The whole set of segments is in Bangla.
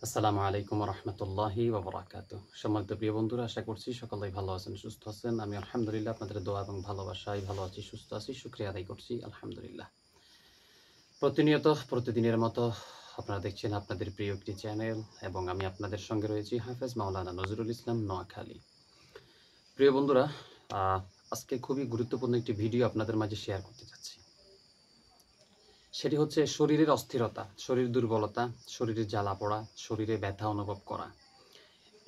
আসসালামু আলাইকুম রহমতুল্লাহি ওবরাকাতু। সম্মানিত প্রিয় বন্ধুরা, আশা করছি সকলেই ভালো আছেন, সুস্থ আছেন। আমি আলহামদুলিল্লাহ আপনাদের দোয়া এবং ভালোবাসায় ভালো আছি, সুস্থ আছি, শুকরিয়া আদায় করছি আলহামদুলিল্লাহ। প্রতিনিয়ত প্রতিদিনের মতো আপনারা দেখছেন আপনাদের প্রিয় একটি চ্যানেল এবং আমি আপনাদের সঙ্গে রয়েছি হাফেজ মাওলানা নজরুল ইসলাম নোয়াখালী। প্রিয় বন্ধুরা, আজকে খুবই গুরুত্বপূর্ণ একটি ভিডিও আপনাদের মাঝে শেয়ার করতে চাচ্ছি। সেটি হচ্ছে শরীরের অস্থিরতা, শরীর দুর্বলতা, শরীরে জ্বালা পড়া, শরীরে ব্যথা অনুভব করা।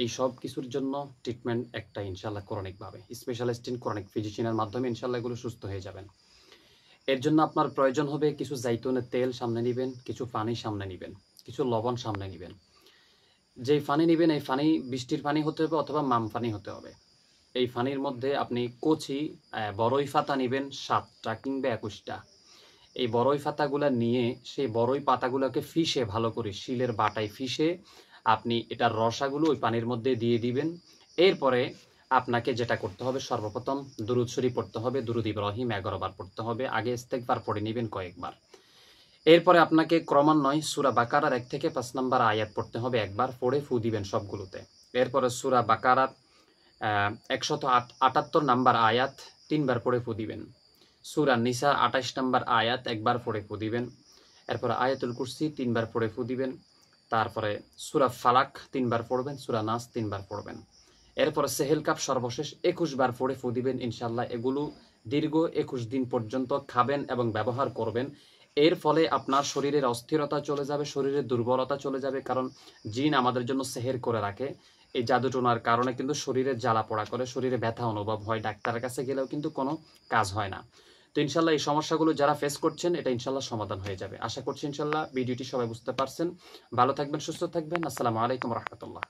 এই সব কিছুর জন্য ট্রিটমেন্ট একটা ইনশাআল্লাহ কোরআনিকভাবে স্পেশালিস্ট ইন কোরআনিক ফিজিশিয়ানের মাধ্যমে ইনশাআল্লাহ এগুলো সুস্থ হয়ে যাবেন। এর জন্য আপনার প্রয়োজন হবে কিছু জাইতুনের তেল সামনে নেবেন, কিছু পানি সামনে নেবেন, কিছু লবণ সামনে নেবেন। যেই পানি নেবেন এই পানি বৃষ্টির পানি হতে হবে অথবা মাম পানি হতে হবে। এই পানির মধ্যে আপনি কচি বড়ই পাতা নেবেন 7টা কিংবা 21টা। এই বড়ই পাতাগুলা নিয়ে সেই বড়ই পাতাগুলোকে ফিশে ভালো করে শিলের বাটায় ফিশে আপনি এটার রসাগুলো ওই পানির মধ্যে দিয়ে দিবেন। এরপরে আপনাকে যেটা করতে হবে, সর্বপ্রথম দুরূদ শরীফ পড়তে হবে, দুরূদ ইব্রাহিম 11 বার পড়তে হবে। আগে ইস্তেগফার পড়ে নেবেন কয়েকবার। এরপরে আপনাকে ক্রমান্বয়ে সূরা বাকারার 1 থেকে 5 নম্বর আয়াত পড়তে হবে, একবার পড়ে ফু দিবেন সবগুলোতে। এরপরে সূরা বাকারার 178 নম্বর আয়াত 3 বার পড়ে ফু দিবেন। সূরা নিসা 28 নম্বর আয়াত একবার পড়ে ফু দিবেন। এরপরে আয়াতুল কুরসি 3 বার পড়ে ফু দিবেন। তারপরে সূরা ফালাক 3 বার পড়বেন, সূরা নাস 3 বার পড়বেন। এরপরে সেহেল কাপ সর্বশেষ 21 বার পড়ে ফু দিবেন। ইনশাআল্লাহ এগুলো দীর্ঘ 21 দিন পর্যন্ত খাবেন এবং ব্যবহার করবেন। এর ফলে আপনার শরীরের অস্থিরতা চলে যাবে, শরীরের দুর্বলতা চলে যাবে। কারণ জিন আমাদের জন্য সেহের করে রাখে। এই জাদুটোনার কারণে কিন্তু শরীরে জ্বালা পোড়া করে, শরীরে ব্যথা অনুভব হয়, ডাক্তারের কাছে গেলেও কিন্তু কোনো কাজ হয় না। তো ইনশাল্লাহ এই সমস্যাগুলো যারা ফেস করছেন এটা ইনশাল্লাহ সমাধান হয়ে যাবে। আশা করছি ইনশাল্লাহ ভিডিওটি সবাই বুঝতে পারছেন। ভালো থাকবেন, সুস্থ থাকবেন। আসসালামু আলাইকুম রহমতুল্লাহ।